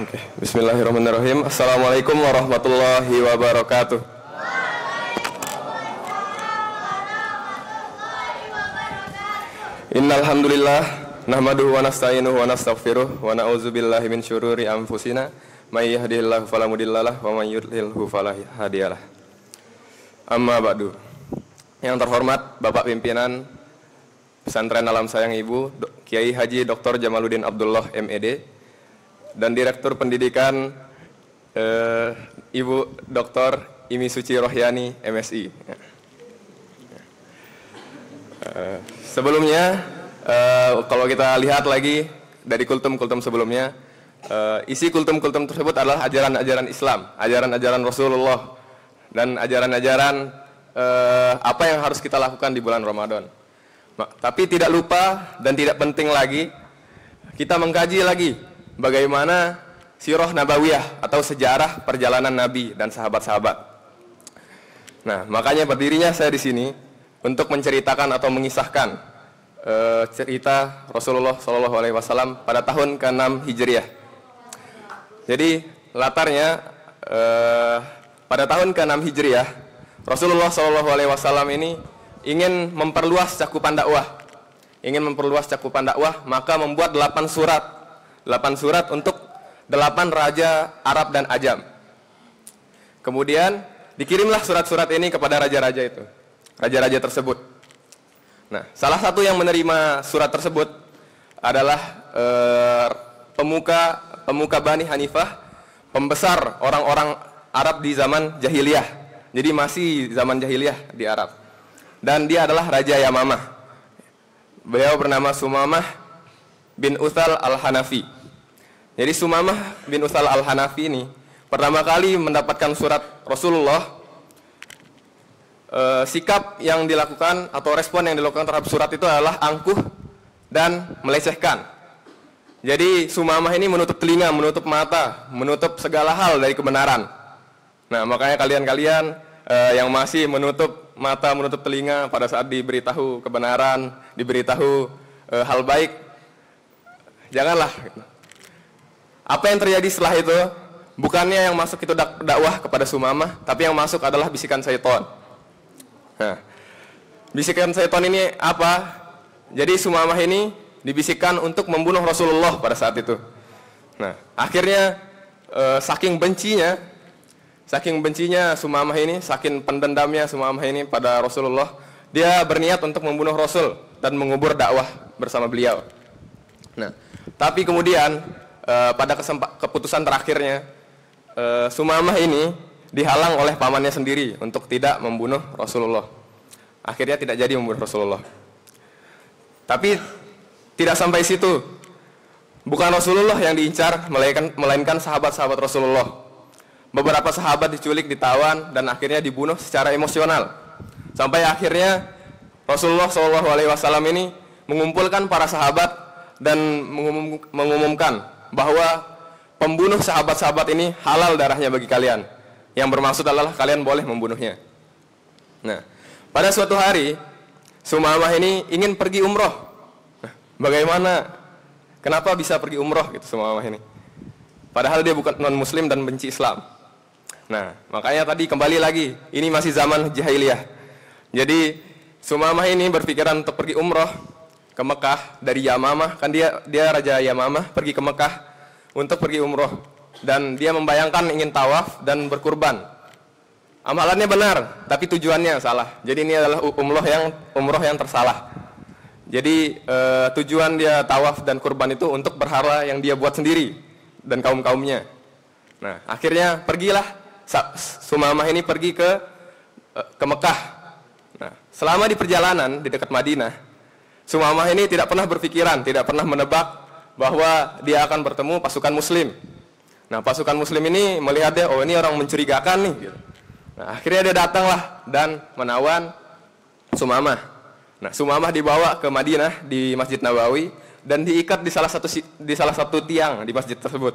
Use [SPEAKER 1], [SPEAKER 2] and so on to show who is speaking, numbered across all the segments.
[SPEAKER 1] Oke, bismillahirrahmanirrahim. Assalamualaikum warahmatullahi wabarakatuh. Innal hamdalillah nahmaduhu wa nasta'inuhu wa nastaghfiruh wa na'udzubillahi min syururi anfusina may yahdihillahu fala mudhillalah wa may yudhlilhu fala hadiyalah. Amma ba'du. Yang terhormat Bapak Pimpinan Pesantren Alam Sayang Ibu Kiai Haji Dr. Jamaluddin Abdullah MED dan Direktur Pendidikan Ibu Dr. Imi Suci Rohyani MSI. Sebelumnya, kalau kita lihat lagi dari kultum-kultum sebelumnya, isi kultum-kultum tersebut adalah ajaran-ajaran Islam, ajaran-ajaran Rasulullah, dan ajaran-ajaran apa yang harus kita lakukan di bulan Ramadan. Tapi tidak lupa dan tidak penting lagi, kita mengkaji lagi bagaimana sirah nabawiyah atau sejarah perjalanan Nabi dan sahabat-sahabat. Nah, makanya berdirinya saya di sini untuk menceritakan atau mengisahkan cerita Rasulullah SAW pada tahun ke-6 Hijriah. Jadi latarnya pada tahun ke-6 Hijriah, Rasulullah SAW ini ingin memperluas cakupan dakwah, maka membuat 8 surat untuk 8 raja Arab dan Ajam. Kemudian dikirimlah surat-surat ini kepada raja-raja tersebut. Nah, salah satu yang menerima surat tersebut adalah pemuka Bani Hanifah, pembesar orang-orang Arab di zaman jahiliyah. Jadi masih zaman jahiliyah di Arab. Dan dia adalah Raja Yamamah. Beliau bernama Sumamah bin Utsal Al-Hanafi. Jadi Sumamah bin Utsal Al-Hanafi ini pertama kali mendapatkan surat Rasulullah. Sikap yang dilakukan atau respon yang dilakukan terhadap surat itu adalah angkuh dan melecehkan. Jadi Sumamah ini menutup telinga, menutup mata, menutup segala hal dari kebenaran. Nah, makanya kalian-kalian yang masih menutup mata, menutup telinga pada saat diberitahu kebenaran, diberitahu hal baik, janganlah. Apa yang terjadi setelah itu, bukannya yang masuk itu dakwah kepada Sumamah, tapi yang masuk adalah bisikan syaitan. Nah, bisikan syaitan ini apa? Jadi Sumamah ini dibisikkan untuk membunuh Rasulullah pada saat itu. Nah, akhirnya saking bencinya Sumamah ini, saking pendendamnya Sumamah ini pada Rasulullah, dia berniat untuk membunuh Rasul dan mengubur dakwah bersama beliau. Nah, tapi kemudian pada keputusan terakhirnya, Sumamah ini dihalang oleh pamannya sendiri untuk tidak membunuh Rasulullah. Akhirnya tidak jadi membunuh Rasulullah. Tapi tidak sampai situ. Bukan Rasulullah yang diincar, melainkan sahabat-sahabat Rasulullah. Beberapa sahabat diculik, ditawan, dan akhirnya dibunuh secara emosional. Sampai akhirnya Rasulullah SAW ini mengumpulkan para sahabat dan mengumumkan bahwa pembunuh sahabat-sahabat ini halal darahnya bagi kalian. Yang bermaksud adalah kalian boleh membunuhnya. Nah, pada suatu hari Sumamah ini ingin pergi umroh. Nah, bagaimana? Kenapa bisa pergi umroh gitu Sumamah ini? Padahal dia bukan non-muslim dan benci Islam. Nah, makanya tadi kembali lagi, ini masih zaman jahiliyah. Jadi Sumamah ini berpikiran untuk pergi umroh ke Mekah dari Yamamah, kan dia Raja Yamamah, pergi ke Mekah untuk pergi umroh. Dan dia membayangkan ingin tawaf dan berkurban. Amalannya benar, tapi tujuannya salah. Jadi ini adalah umroh yang tersalah. Jadi tujuan dia tawaf dan kurban itu untuk berhala yang dia buat sendiri dan kaum-kaumnya. Nah, akhirnya pergilah Sumamah ini pergi ke Mekah. Nah, selama di perjalanan di dekat Madinah, Sumamah ini tidak pernah berpikiran, tidak pernah menebak bahwa dia akan bertemu pasukan muslim. Nah, pasukan muslim ini melihat dia, oh ini orang mencurigakan nih gitu. Nah, akhirnya dia datanglah dan menawan Sumamah. Nah, Sumamah dibawa ke Madinah di Masjid Nabawi dan diikat di salah satu tiang di masjid tersebut.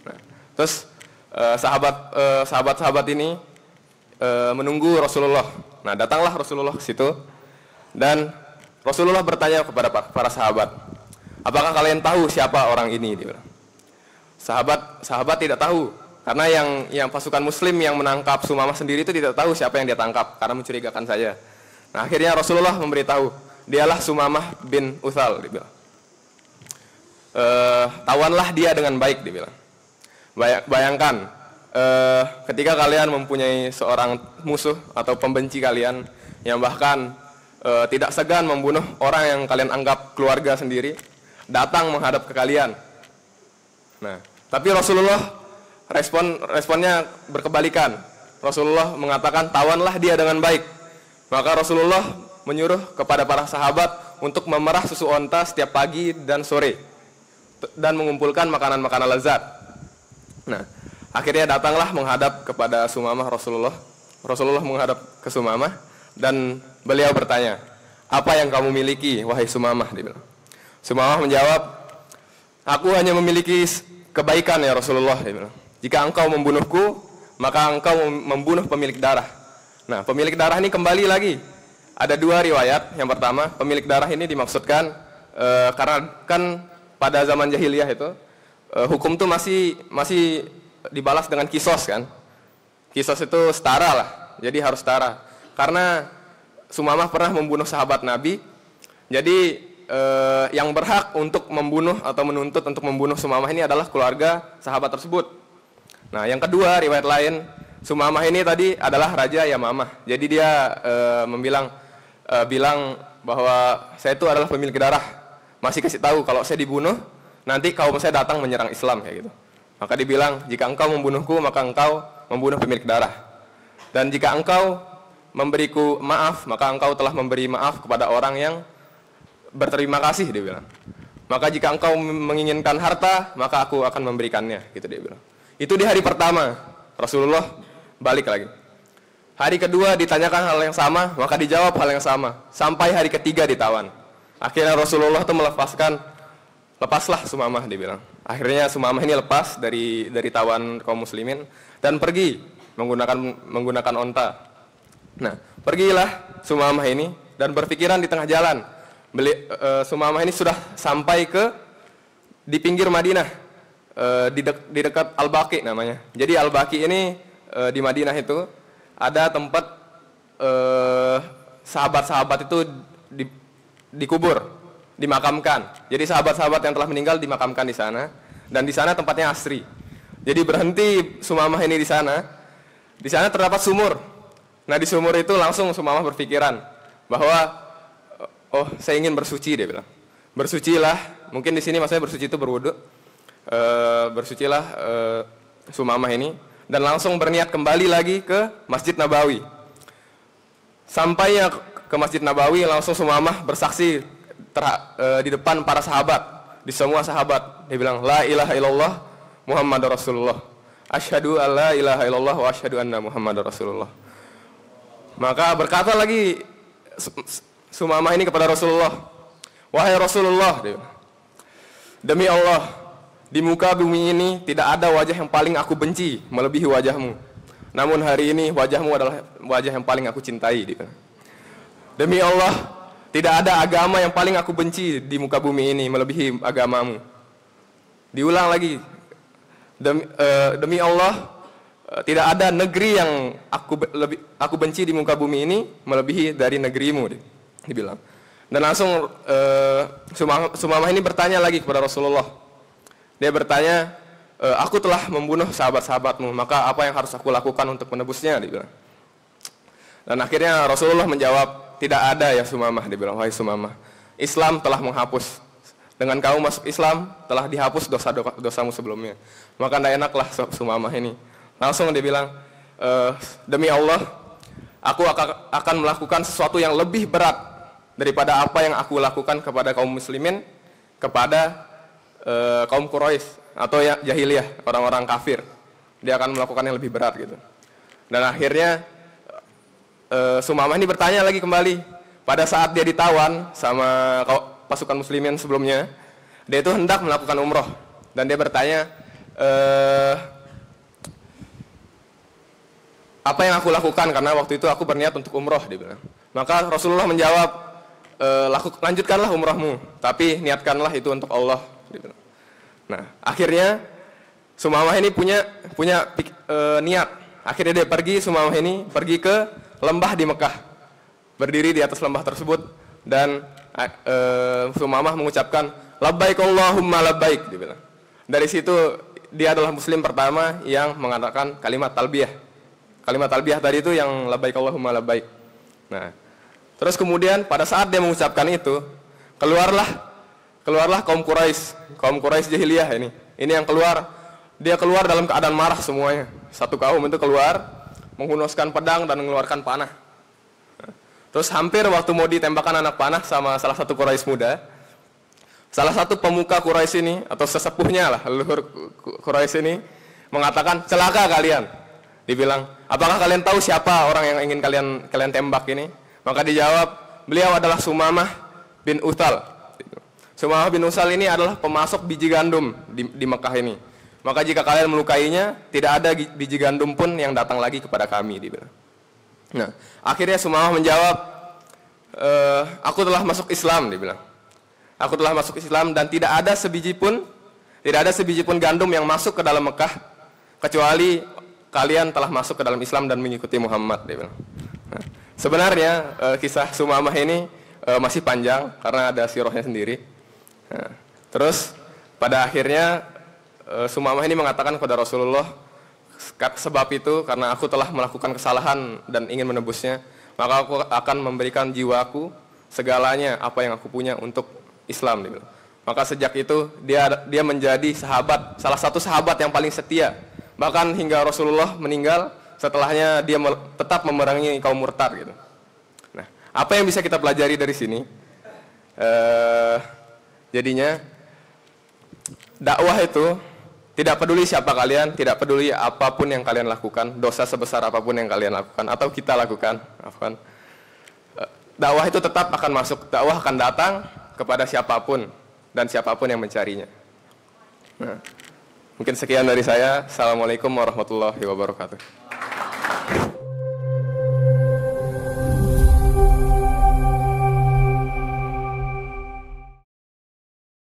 [SPEAKER 1] Nah, terus sahabat-sahabat ini menunggu Rasulullah. Nah, datanglah Rasulullah ke situ dan Rasulullah bertanya kepada para sahabat, apakah kalian tahu siapa orang ini? Dia bilang. Sahabat tidak tahu, karena yang pasukan Muslim yang menangkap Sumamah sendiri itu tidak tahu siapa yang dia tangkap, karena mencurigakan saja. Nah, akhirnya Rasulullah memberitahu, dialah Sumamah bin Utsal, dibilang. Tawanlah dia dengan baik, dibilang. Bayangkan, ketika kalian mempunyai seorang musuh atau pembenci kalian yang bahkan tidak segan membunuh orang yang kalian anggap keluarga sendiri, datang menghadap ke kalian. Nah, tapi Rasulullah responnya berkebalikan. Rasulullah mengatakan, tawanlah dia dengan baik. Maka Rasulullah menyuruh kepada para sahabat untuk memerah susu onta setiap pagi dan sore dan mengumpulkan makanan-makanan lezat. Nah, akhirnya datanglah menghadap kepada Sumamah Rasulullah. Rasulullah menghadap ke Sumamah dan beliau bertanya, apa yang kamu miliki, wahai Sumamah? Dia bilang. Sumamah menjawab, aku hanya memiliki kebaikan ya Rasulullah. Dia bilang. Jika engkau membunuhku, maka engkau membunuh pemilik darah. Nah, pemilik darah ini kembali lagi. Ada dua riwayat. Yang pertama, pemilik darah ini dimaksudkan karena kan pada zaman jahiliyah itu hukum tuh masih dibalas dengan kisos kan. Kisos itu setara lah. Jadi harus setara. Karena Sumamah pernah membunuh sahabat Nabi. Jadi yang berhak untuk membunuh atau menuntut untuk membunuh Sumamah ini adalah keluarga sahabat tersebut. Nah, yang kedua, riwayat lain, Sumamah ini tadi adalah Raja Yamamah. Jadi dia bilang bahwa saya itu adalah pemilik darah. Masih kasih tahu kalau saya dibunuh, nanti kaum saya datang menyerang Islam kayak gitu. Maka dibilang, jika engkau membunuhku, maka engkau membunuh pemilik darah. Dan jika engkau memberiku maaf, maka engkau telah memberi maaf kepada orang yang berterima kasih, dia bilang. Maka jika engkau menginginkan harta, maka aku akan memberikannya, gitu dia bilang. Itu di hari pertama. Rasulullah balik lagi. Hari kedua ditanyakan hal yang sama, maka dijawab hal yang sama. Sampai hari ketiga ditawan. Akhirnya Rasulullah itu lepaslah Sumamah, dia bilang. Akhirnya Sumamah ini lepas dari tawan kaum muslimin dan pergi menggunakan onta. Nah, pergilah Sumamah ini dan berpikiran di tengah jalan. Sumamah ini sudah sampai di pinggir Madinah, di dekat Al-Baqi namanya. Jadi Al-Baqi ini di Madinah itu ada tempat sahabat-sahabat itu dikubur, dimakamkan. Jadi sahabat-sahabat yang telah meninggal dimakamkan di sana, dan di sana tempatnya asri. Jadi berhenti Sumamah ini di sana. Di sana terdapat sumur. Nah, di sumur itu langsung Sumamah berpikiran bahwa oh, saya ingin bersuci, dia bilang. Bersucilah, mungkin di sini maksudnya bersuci itu berwudu. Bersucilah Sumamah ini dan langsung berniat kembali lagi ke Masjid Nabawi. Sampainya ke Masjid Nabawi, langsung Sumamah bersaksi di depan para sahabat, di semua sahabat. Dia bilang, la ilaha illallah Muhammadur Rasulullah. Asyhadu an la ilaha illallah wa asyhadu anna Muhammadur Rasulullah. Maka berkata lagi Sumamah ini kepada Rasulullah, wahai Rasulullah, demi Allah, di muka bumi ini tidak ada wajah yang paling aku benci melebihi wajahmu. Namun hari ini wajahmu adalah wajah yang paling aku cintai. Demi Allah, tidak ada agama yang paling aku benci di muka bumi ini melebihi agamamu. Diulang lagi, demi Allah, tidak ada negeri yang aku benci di muka bumi ini melebihi dari negerimu, dibilang. Dan langsung Sumamah ini bertanya lagi kepada Rasulullah. Dia bertanya, aku telah membunuh sahabat-sahabatmu, maka apa yang harus aku lakukan untuk menebusnya, dibilang. Dan akhirnya Rasulullah menjawab, tidak ada ya Sumamah, dibilang, wahai Sumamah, Islam telah menghapus. Dengan kamu masuk Islam, telah dihapus dosamu sebelumnya. Maka tidak enaklah Sumamah ini. Langsung dia bilang, demi Allah, aku akan melakukan sesuatu yang lebih berat daripada apa yang aku lakukan kepada kaum muslimin, kepada kaum Quraisy atau jahiliyah, orang-orang kafir. Dia akan melakukan yang lebih berat gitu. Dan akhirnya Sumamah ini bertanya lagi kembali. Pada saat dia ditawan sama pasukan muslimin sebelumnya, dia itu hendak melakukan umroh. Dan dia bertanya, apa yang aku lakukan, karena waktu itu aku berniat untuk umroh, dia bilang. Maka Rasulullah menjawab, lanjutkanlah umrohmu, tapi niatkanlah itu untuk Allah. Nah, akhirnya Sumamah ini punya niat. Akhirnya dia pergi, Sumamah ini pergi ke lembah di Mekah. Berdiri di atas lembah tersebut dan Sumamah mengucapkan labbaik Allahumma labbaik, dia bilang. Dari situ dia adalah muslim pertama yang mengatakan kalimat talbiyah. Kalimat talbiyah tadi itu yang labbaik Allahumma labbaik. Nah, terus kemudian pada saat dia mengucapkan itu, keluarlah kaum Quraisy jahiliyah ini. Ini yang keluar. Dia keluar dalam keadaan marah semuanya. Satu kaum itu keluar, menghunuskan pedang dan mengeluarkan panah. Terus hampir waktu mau ditembakkan anak panah sama salah satu Quraisy muda, salah satu pemuka Quraisy ini atau sesepuhnya lah, leluhur Quraisy ini mengatakan, celaka kalian. Dibilang, apakah kalian tahu siapa orang yang ingin kalian tembak ini? Maka dijawab, beliau adalah Sumamah bin Utsal. Sumamah bin Utsal ini adalah pemasok biji gandum di Mekah ini. Maka jika kalian melukainya, tidak ada biji gandum pun yang datang lagi kepada kami, dibilang. Nah, akhirnya Sumamah menjawab, aku telah masuk Islam, dibilang. Aku telah masuk Islam dan tidak ada sebiji pun gandum yang masuk ke dalam Mekah kecuali kalian telah masuk ke dalam Islam dan mengikuti Muhammad, dia bilang. Nah, sebenarnya kisah Sumamah ini masih panjang karena ada sirahnya sendiri. Nah, terus pada akhirnya Sumamah ini mengatakan kepada Rasulullah, sebab itu karena aku telah melakukan kesalahan dan ingin menebusnya, maka aku akan memberikan jiwaku segalanya apa yang aku punya untuk Islam, dia bilang. Maka sejak itu dia menjadi salah satu sahabat yang paling setia. Bahkan hingga Rasulullah meninggal, setelahnya dia tetap memerangi kaum murtad gitu. Nah, apa yang bisa kita pelajari dari sini? Jadinya dakwah itu tidak peduli siapa kalian, tidak peduli apapun yang kalian lakukan, dosa sebesar apapun yang kalian lakukan atau kita lakukan, dakwah itu tetap akan masuk, dakwah akan datang kepada siapapun dan siapapun yang mencarinya. Nah, mungkin sekian dari saya. Assalamualaikum warahmatullahi wabarakatuh.